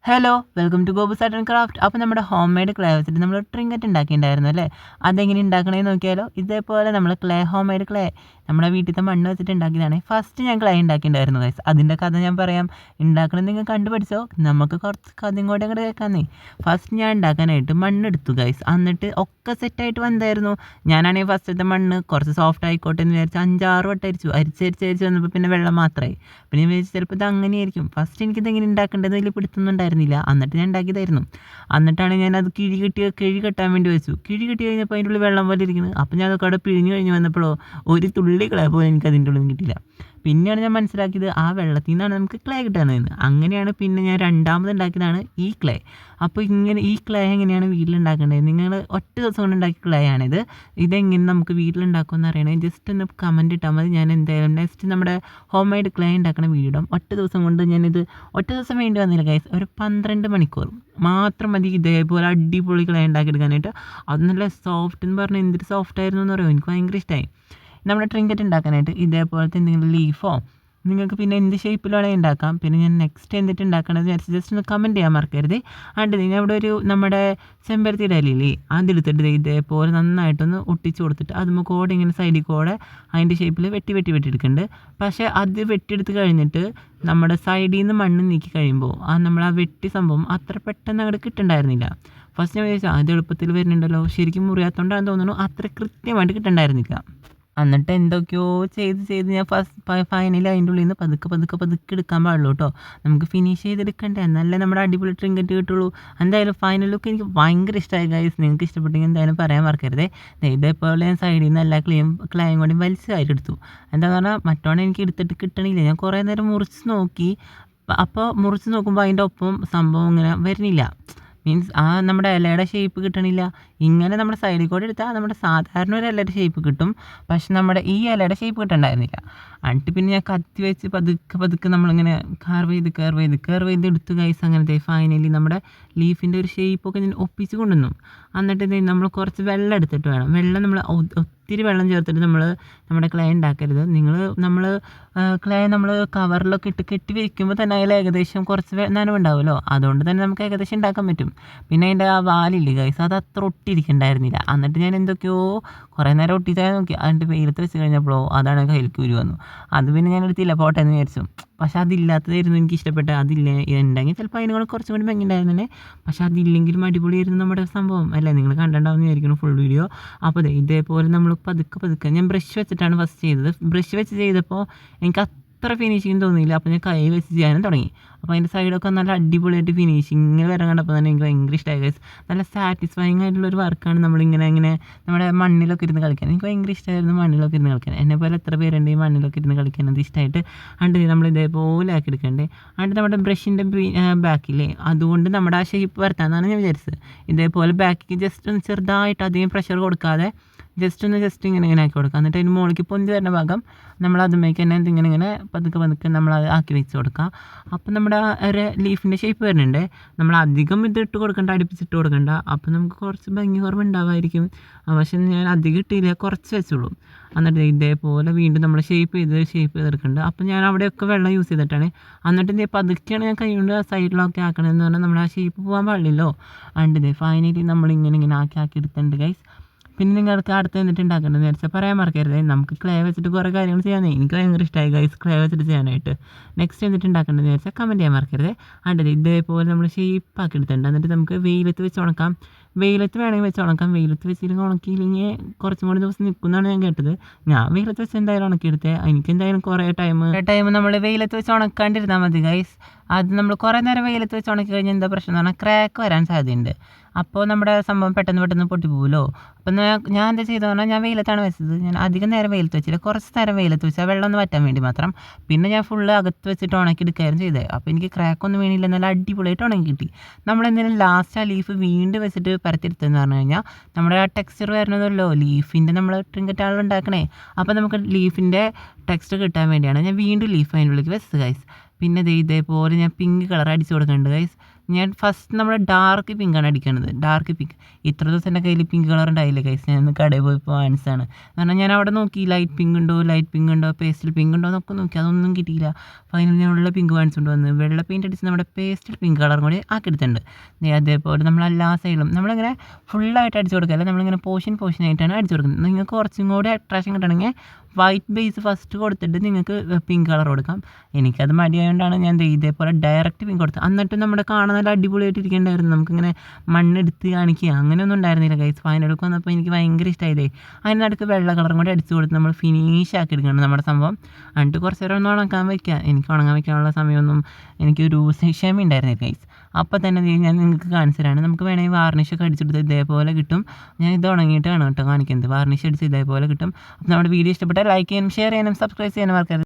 Hello welcome to ഗോബൂസ് art and craft. അപ്പോൾ നമ്മുടെ ഹോം മെയ്ഡ് ക്ലേ വെച്ചിട്ട് നമ്മൾ ട്രിങ്കറ്റ് ഉണ്ടാക്കിയിട്ടുണ്ടായിരുന്നു അല്ലേ. അതെങ്ങനെ ഉണ്ടാക്കണമെന്ന് നോക്കിയാലോ. ഇതേപോലെ നമ്മൾ ഹോം മെയ്ഡ് ക്ലേ നമ്മുടെ വീട്ടിലത്തെ മണ്ണ് വെച്ചിട്ട് ഉണ്ടാക്കിയതാണ്. ഫസ്റ്റ് ഞാൻ ക്ലേ ഉണ്ടാക്കിയിട്ടുണ്ടായിരുന്നു ഗൈസ്. അതിൻ്റെ കഥ ഞാൻ പറയാം. ഉണ്ടാക്കണമെന്ന് നിങ്ങൾ കണ്ടുപഠിച്ചോ. നമുക്ക് കുറച്ച് കഥയും കൂടെ അങ്ങോട്ട് കേൾക്കാമെന്നേ. ഫസ്റ്റ് ഞാൻ ഉണ്ടാക്കാനായിട്ട് മണ്ണെടുത്തു ഗൈസ്. എന്നിട്ട് ഒക്കെ സെറ്റായിട്ട് വന്നായിരുന്നു. ഞാനാണെങ്കിൽ ഫസ്റ്റത്തെ മണ്ണ് കുറച്ച് സോഫ്റ്റ് ആയിക്കോട്ടെ എന്ന് വിചാരിച്ച് 5-6 വട്ടം അരിച്ച് വന്നപ്പോൾ പിന്നെ വെള്ളം മാത്രമായി. പിന്നെ ഞാൻ വിചാരിച്ചു ചിലപ്പോൾ ഇത് അങ്ങനെയായിരിക്കും. ഫസ്റ്റ് എനിക്കിതെങ്ങനെ ഉണ്ടാക്കേണ്ടത് വലിയ പിടുത്തൊന്നും എന്നിട്ട് ഞാൻ ഉണ്ടാക്കിയതായിരുന്നു. എന്നിട്ടാണ് ഞാനത് കിഴി കെട്ടാൻ വേണ്ടി വെച്ചു. കിഴി കെട്ടി കഴിഞ്ഞപ്പോൾ അതിൻ്റെ ഉള്ളിൽ വെള്ളം പോലെ ഇരിക്കുന്നത്. അപ്പോൾ ഞാൻ അതൊക്കെ അവിടെ പിഴിഞ്ഞ് കഴിഞ്ഞ് വന്നപ്പോഴോ ഒരു തുള്ളി ക്ലേ പോലും എനിക്ക് അതിൻ്റെ ഉള്ളിൽ നിന്ന് കിട്ടിയില്ല. പിന്നെയാണ് ഞാൻ മനസ്സിലാക്കിയത് ആ വെള്ളത്തിൽ നിന്നാണ് നമുക്ക് ക്ലേ കിട്ടുന്നതെന്ന്. അങ്ങനെയാണ് പിന്നെ ഞാൻ രണ്ടാമത് ഉണ്ടാക്കിയതാണ് ഈ ക്ലേ. അപ്പോൾ ഈ ക്ലേ എങ്ങനെയാണ് വീട്ടിലുണ്ടാക്കേണ്ടത്? നിങ്ങൾ ഒറ്റ ദിവസം കൊണ്ട് ഉണ്ടാക്കിയ ക്ലേ ആണിത്. ഇതെങ്ങനെ നമുക്ക് വീട്ടിലുണ്ടാക്കുമെന്ന് അറിയണേ ജസ്റ്റ് ഒന്ന് കമൻറ്റ് ഇട്ടാൽ മതി. ഞാൻ എന്തായാലും നെക്സ്റ്റ് നമ്മുടെ ഹോം മെയ്ഡ് ക്ലേ ഉണ്ടാക്കുന്ന വീഡിയോ ഇടാം. ഒറ്റ ദിവസം കൊണ്ട് ഒറ്റ ദിവസം വേണ്ടി വന്നില്ല ഗൈസ്. ഒരു 12 മണിക്കൂർ മാത്രം മതി ഇതേപോലെ അടിപൊളി ക്ലേ ഉണ്ടാക്കിയെടുക്കാനായിട്ട്. അത് നല്ല സോഫ്റ്റ് എന്ന് പറഞ്ഞാൽ എന്തൊരു സോഫ്റ്റ് ആയിരുന്നു എന്ന് പറയുമോ. എനിക്ക് ഭയങ്കര ഇഷ്ടമായി. നമ്മുടെ ട്രിങ്കറ്റ് ഉണ്ടാക്കാനായിട്ട് ഇതേപോലത്തെ എന്തെങ്കിലും ലീഫോ നിങ്ങൾക്ക് പിന്നെ എന്ത് ഷേപ്പിൽ വേണമെങ്കിൽ ഉണ്ടാക്കാം. പിന്നെ ഞാൻ നെക്സ്റ്റ് എന്നിട്ട് ഉണ്ടാക്കണമെന്ന് വിചാരിച്ച് ജസ്റ്റ് ഒന്ന് കമൻറ്റ് ചെയ്യാൻ മറക്കരുത്. ഞാൻ ഇവിടെ ഒരു നമ്മുടെ ചെമ്പരത്തിയുടെ ഇലയില്ലേ അതെടുത്തിട്ട് ഇതേപോലെ നന്നായിട്ടൊന്ന് ഒട്ടിച്ച് കൊടുത്തിട്ട് അതുമ്പോൾ കൂടെ ഇങ്ങനെ സൈഡിൽ കൂടെ അതിൻ്റെ ഷേപ്പിൽ വെട്ടിയെടുക്കുന്നുണ്ട്. പക്ഷേ അത് വെട്ടിയെടുത്ത് കഴിഞ്ഞിട്ട് നമ്മുടെ സൈഡിൽ നിന്ന് മണ്ണ് നീക്കി കഴിയുമ്പോൾ നമ്മൾ ആ വെട്ടി സംഭവം അത്ര പെട്ടെന്ന് അങ്ങോട്ട് കിട്ടുന്നുണ്ടായിരുന്നില്ല. ഫസ്റ്റ് ഞാൻ വിചാരിച്ചു അത് എളുപ്പത്തിൽ വരുന്നുണ്ടല്ലോ, ശരിക്കും മുറിയാത്തോണ്ടാണെന്ന് തോന്നുന്നു അത്ര കൃത്യമായിട്ട് കിട്ടുന്നുണ്ടായിരുന്നില്ല. എന്നിട്ട് എന്തൊക്കെയോ ചെയ്ത് ഞാൻ ഫൈനലി അതിൻ്റെ ഉള്ളിൽ നിന്ന് പതുക്കെ എടുക്കാൻ പാടുള്ളൂ കേട്ടോ. നമുക്ക് ഫിനിഷ് ചെയ്തെടുക്കണ്ടേ, എന്നാലേ നമ്മുടെ അടിപൊളി ട്രിങ്കറ്റ് കിട്ടുള്ളൂ. എന്തായാലും ഫൈനൽ ലുക്ക് എനിക്ക് ഭയങ്കര ഇഷ്ടമായി ഗൈസ്. നിങ്ങൾക്ക് ഇഷ്ടപ്പെട്ടെങ്കിൽ എന്തായാലും പറയാൻ മറക്കരുതേ. ഇതേപോലെ ഞാൻ സൈഡിൽ നിന്ന് എല്ലാ ക്ലയും കൂടി വലിച്ചതായിട്ട് എടുത്തു. എന്താണെന്ന് പറഞ്ഞാൽ മറ്റോടെ എനിക്ക് എടുത്തിട്ട് കിട്ടണില്ല. ഞാൻ കുറേ നേരം മുറിച്ച് നോക്കി. അപ്പോൾ മുറിച്ച് നോക്കുമ്പോൾ അതിൻ്റെ ഒപ്പം സംഭവം ഇങ്ങനെ വരുന്നില്ല. മീൻസ് നമ്മുടെ ഇലയുടെ ഷേപ്പ് കിട്ടണില്ല. ഇങ്ങനെ നമ്മുടെ സൈഡിൽ കൂടെ എടുത്താൽ നമ്മുടെ സാധാരണ ഒരു ഇലയുടെ ഷേപ്പ് കിട്ടും. പക്ഷെ നമ്മുടെ ഈ ഇലയുടെ ഷേപ്പ് കിട്ടണ്ടായിരുന്നില്ല. എന്നിട്ട് പിന്നെ ഞാൻ കത്തി വെച്ച് പതുക്കെ നമ്മളിങ്ങനെ കർവ് ചെയ്ത് എടുത്തു ഗൈസ്. അങ്ങനത്തെ ഫൈനലി നമ്മുടെ ലീഫിൻ്റെ ഒരു ഷേപ്പൊക്കെ ഞാൻ ഒപ്പിച്ച് കൊണ്ടുവന്നു. എന്നിട്ട് നമ്മൾ കുറച്ച് വെള്ളം എടുത്തിട്ട് വേണം. വെള്ളം നമ്മൾ ഒത്തിരി വെള്ളം ചേർത്തിട്ട് നമ്മുടെ ക്ലേ ഉണ്ടാക്കരുത്. ക്ലേ നമ്മൾ കവറിലൊക്കെ ഇട്ട് കെട്ടി വയ്ക്കുമ്പോൾ തന്നെ അതിൽ ഏകദേശം കുറച്ച് നനവുണ്ടാവുമല്ലോ. അതുകൊണ്ട് തന്നെ നമുക്ക് ഏകദേശം ഉണ്ടാക്കാൻ പറ്റും. പിന്നെ അതിൻ്റെ ആ വാലില്ലേ ഗൈസ്, അത് അത്ര ഒട്ടിയിരിക്കണ്ടായിരുന്നില്ല. എന്നിട്ട് ഞാൻ എന്തൊക്കെയോ കുറേ നേരം ഒട്ടിച്ചാൽ നോക്കി. എന്നിട്ട് വെയിലത്ത് വെച്ച് കഴിഞ്ഞപ്പോഴോ അതാണ് കയ്യിലേക്ക് ഉരു വന്നു. അത് പിന്നെ ഞാൻ എടുത്തില്ല, പോട്ടെ എന്ന് വിചാരിച്ചു. പക്ഷെ അതില്ലാത്തതായിരുന്നു എനിക്ക് ഇഷ്ടപ്പെട്ടത്. ഉണ്ടെങ്കിൽ ചിലപ്പോൾ അതിനോട് കുറച്ചും കൂടി ഭംഗിയുണ്ടായിരുന്നേ. പക്ഷെ അതില്ലെങ്കിലും അടിപൊളിയായിരുന്നു നമ്മുടെ സംഭവം അല്ലേ. നിങ്ങൾ കണ്ടിട്ടുണ്ടാവുമെന്ന് വിചാരിക്കുന്നു ഫുൾ വീഡിയോ. അപ്പോൾ ഇതേപോലെ നമ്മൾ പതുക്കെ ഞാൻ ബ്രഷ് വെച്ചിട്ടാണ് ഫസ്റ്റ് ചെയ്തത്. ബ്രഷ് വെച്ച് ചെയ്തപ്പോൾ എനിക്ക് അത്ര ഫിനിഷിങ് തോന്നിയില്ല. അപ്പോൾ ഞാൻ കൈ വെച്ച് ചെയ്യാനും തുടങ്ങി. അപ്പോൾ അതിൻ്റെ സൈഡൊക്കെ നല്ല അടിപൊളിയായിട്ട് ഫിനിഷിങ് വരാൻ കണ്ടപ്പോൾ തന്നെ എനിക്ക് ഭയങ്കര ഇഷ്ടമായി ഗൈസ്. നല്ല സാറ്റിസ്ഫൈങ് ആയിട്ടുള്ളൊരു വർക്കാണ് ഇങ്ങനെ നമ്മുടെ മണ്ണിലൊക്കെ ഇരുന്ന് കളിക്കാൻ. എനിക്ക് ഭയങ്കര ഇഷ്ടമായിരുന്നു മണ്ണിലൊക്കെ ഇരുന്ന് കളിക്കാൻ. എന്നെപ്പോലെ എത്ര പേരുണ്ട് ഈ മണ്ണിലൊക്കെ ഇരുന്ന് കളിക്കാൻ അത് ഇഷ്ടമായിട്ട്. നമ്മൾ ഇതേപോലെ ആക്കി എടുക്കണ്ടേ. നമ്മുടെ ബ്രഷിൻ്റെ ബാക്കില്ലേ അതുകൊണ്ട് നമ്മുടെ ആ ഷേപ്പ് വരത്താമെന്നാണ് ഞാൻ വിചാരിച്ചത്. ഇതേപോലെ ബാക്കിക്ക് ജസ്റ്റ് ഒന്ന് ചെറുതായിട്ട് അധികം പ്രഷർ കൊടുക്കാതെ ജസ്റ്റ് ഇങ്ങനെ ആക്കി കൊടുക്കുക. എന്നിട്ട് അതിന് മുകളിലേക്ക് പൊന്തി വരുന്ന ഭാഗം നമ്മൾ അതുമേക്ക് തന്നെ ഇങ്ങനെ പതുക്കെ നമ്മൾ അത് ആക്കി വെച്ച് കൊടുക്കുക. അപ്പം നമ്മുടെ ഒരു ലീഫിൻ്റെ ഷേപ്പ് വരുന്നുണ്ട്. നമ്മൾ അധികം ഇതിട്ട് കൊടുക്കണ്ട, അടുപ്പിച്ചിട്ട് കൊടുക്കണ്ട. അപ്പം നമുക്ക് കുറച്ച് ഭംഗി കുറവുണ്ടാവുമായിരിക്കും. പക്ഷെ ഞാൻ അധികം ഇട്ടില്ല, കുറച്ച് വെച്ചുള്ളൂ. എന്നിട്ട് ഇതേപോലെ വീണ്ടും നമ്മൾ ഷേപ്പ് ചെയ്തെടുക്കുന്നുണ്ട്. അപ്പം ഞാൻ അവിടെയൊക്കെ വെള്ളം യൂസ് ചെയ്തിട്ടാണ്. എന്നിട്ട് പതുക്കെയാണ് ഞാൻ കൈ കൊണ്ട് സൈഡിലൊക്കെ ആക്കണമെന്ന് പറഞ്ഞാൽ നമ്മൾ ആ ഷേപ്പ് പോകാൻ പാടില്ലല്ലോ. എന്നിട്ട് ഫൈനലി നമ്മളിങ്ങനെ ആക്കി എടുത്തിട്ടുണ്ട് ഗൈസ്. പിന്നെ നിങ്ങൾക്ക് അടുത്ത് എന്നിട്ട് ഉണ്ടാക്കേണ്ടതെന്ന് വെച്ചാൽ പറയാൻ മറക്കരുത്. നമുക്ക് ക്ലേ വെച്ചിട്ട് കുറേ കാര്യങ്ങൾ ചെയ്യാനേ എനിക്ക് ഭയങ്കര ഇഷ്ടമായി ഗൈസ് ക്ലേ വെച്ചിട്ട് ചെയ്യാനായിട്ട്. നെക്സ്റ്റ് എന്നിട്ട് ഉണ്ടാക്കേണ്ടതെന്ന് വെച്ചാൽ കമൻറ്റ് ചെയ്യാൻ മറക്കരുത്. ഇതേപോലെ നമ്മൾ ഷേപ്പാക്കി എടുത്തിട്ടുണ്ട്. എന്നിട്ട് നമുക്ക് വെയിലത്ത് വെച്ച് ഉണക്കാം. വെയിലത്ത് വേണമെങ്കിൽ വെച്ച് ഉണക്കാം. വെയിലത്ത് വെച്ചില്ലെങ്കിൽ ഉണക്കിയില്ലെങ്കിൽ കുറച്ചും കൂടി ദിവസം നിൽക്കുന്നതാണ് ഞാൻ കേട്ടത്. ഞാൻ വെയിലത്ത് വെച്ച് എന്തായാലും ഉണക്കിയെടുത്തേ. എനിക്ക് എന്തായാലും കുറേ ടൈം നമ്മൾ വെയിലത്ത് വെച്ച് ഉണക്കാണ്ടിരുന്നാൽ മതി ഗൈസ്. അത് നമ്മൾ കുറേ നേരം വെയിലത്ത് വെച്ച് ഉണക്കി കഴിഞ്ഞാൽ എന്താ പ്രശ്നം എന്ന് പറഞ്ഞാൽ ക്രാക്ക് വരാൻ സാധ്യതയുണ്ട്. അപ്പോൾ നമ്മുടെ സംഭവം പെട്ടെന്ന് പൊട്ടിപ്പോകുമല്ലോ. അപ്പം ഞാൻ എന്താ ചെയ്തതെന്ന് പറഞ്ഞാൽ ഞാൻ വെയിലത്താണ് വെച്ചത്. ഞാൻ അധികം നേരം വെയിലത്ത് വെച്ചില്ല, കുറച്ച് നേരം വെയിലത്ത് വെച്ചാൽ വെള്ളം ഒന്ന് വറ്റാൻ വേണ്ടി മാത്രം. പിന്നെ ഞാൻ ഫുള്ള് അകത്ത് വെച്ചിട്ട് ഉണക്കി എടുക്കുകയായിരുന്നു ചെയ്തത്. അപ്പോൾ എനിക്ക് ക്രാക്കൊന്നും വീണില്ല, നല്ല അടിപൊളിയായിട്ട് ഉണങ്ങി കിട്ടി. നമ്മളെന്തെങ്കിലും ലാസ്റ്റ് ആ ലീഫ് വീണ്ടും വെച്ചിട്ട് പരത്തിയെടുത്തതെന്ന് പറഞ്ഞു കഴിഞ്ഞാൽ നമ്മുടെ ആ ടെക്സ്ചർ വരുന്നതല്ലോ ലീഫിൻ്റെ നമ്മൾ ട്രിങ്കറ്റ് ഉണ്ടാക്കണേ. അപ്പോൾ നമുക്ക് ലീഫിൻ്റെ ടെക്സ്ചർ കിട്ടാൻ വേണ്ടിയാണ് ഞാൻ വീണ്ടും ലീഫ് അതിനുള്ളിലേക്ക് വെച്ചത് ഗൈസ്. പിന്നെ ഇതേപോലെ ഞാൻ പിങ്ക് കളർ അടിച്ച് കൊടുക്കുന്നുണ്ട് ഗൈസ്. ഞാൻ ഫസ്റ്റ് നമ്മുടെ ഡാർക്ക് പിങ്കാണ് അടിക്കണത്. Dark pink. ഇത്ര ദിവസം എൻ്റെ കയ്യിൽ പിങ്ക് കളർ ഉണ്ടായില്ല ഗൈസ്. ഞാൻ ഇന്ന് കടയിൽ പോയപ്പോൾ വാങ്ങിച്ചതാണ്. കാരണം ഞാൻ അവിടെ നോക്കി ലൈറ്റ് പിങ്ക് ഉണ്ടോ പേസ്റ്റൽ പിങ്ക് ഉണ്ടോ എന്നൊക്കെ നോക്കി, അതൊന്നും കിട്ടിയില്ല. ഫൈനൽ ഞാൻ ഉള്ള പിങ്ക് വാങ്ങിച്ചുകൊണ്ട് വന്ന് വെള്ള പെയിൻറ്റ് അടിച്ച് നമ്മുടെ പേസ്റ്റൽ പിങ്ക് കളറും കൂടി ആക്കിയെടുത്തിട്ടുണ്ട്. അതേപോലെ നമ്മളെല്ലാ സൈഡിലും നമ്മളിങ്ങനെ ഫുള്ളായിട്ട് അടിച്ചു കൊടുക്കുകയല്ല, നമ്മളിങ്ങനെ പോർഷനായിട്ടാണ് അടിച്ചു കൊടുക്കുന്നത്. നിങ്ങൾക്ക് കുറച്ചും കൂടി അട്രാക്ഷൻ കിട്ടണമെങ്കിൽ വൈറ്റ് ബേസ് ഫസ്റ്റ് കൊടുത്തിട്ട് നിങ്ങൾക്ക് പിങ്ക് കളർ കൊടുക്കാം. എനിക്കത് മടിയായതുകൊണ്ടാണ് ഞാൻ ഇതേപോലെ ഡയറക്റ്റ് പിങ്ക് കൊടുത്തത്. എന്നിട്ട് നമ്മുടെ കാണാൻ നല്ല അടിപൊളിയായിട്ട് ഇരിക്കേണ്ടായിരുന്നു. നമുക്കിങ്ങനെ മണ്ണെടുത്ത് കാണിക്കുക അങ്ങനെയൊന്നും ഉണ്ടായിരുന്നില്ല ഗൈസ്. ഫൈനലൊക്കെ വന്നപ്പോൾ എനിക്ക് ഭയങ്കര ഇഷ്ടമായതേ. അതിന് നടുക്ക് വെള്ള കളറും കൂടി അടിച്ചു കൊടുത്ത് നമ്മൾ ഫിനിഷ് ആക്കി എടുക്കണം നമ്മുടെ സംഭവം. എന്നിട്ട് കുറച്ച് നേരം ഒന്ന് ഉണക്കാൻ വയ്ക്കുക. എനിക്ക് ഉണങ്ങാൻ വയ്ക്കാനുള്ള സമയമൊന്നും എനിക്കൊരു ക്ഷമ ഉണ്ടായിരുന്നില്ല ഗൈസ്. അപ്പോൾ തന്നെ ഞാൻ നിങ്ങൾക്ക് കാണിച്ചു തരാണ്. നമുക്ക് വേണമെങ്കിൽ വാർണിഷൊക്കെ അടിച്ചെടുത്ത് ഇതേപോലെ കിട്ടും. ഞാൻ ഇത് ഉണങ്ങിയിട്ടാണ് കേട്ടോ കാണിക്കുന്നത്. വാർണിഷ് അടിച്ച് ഇതേപോലെ കിട്ടും. അപ്പോൾ നമ്മുടെ വീഡിയോ ഇഷ്ടപ്പെട്ടാൽ ലൈക്ക് ചെയ്യാനും ഷെയർ ചെയ്യാനും സബ്സ്ക്രൈബ് ചെയ്യാനും മറക്കരുത്.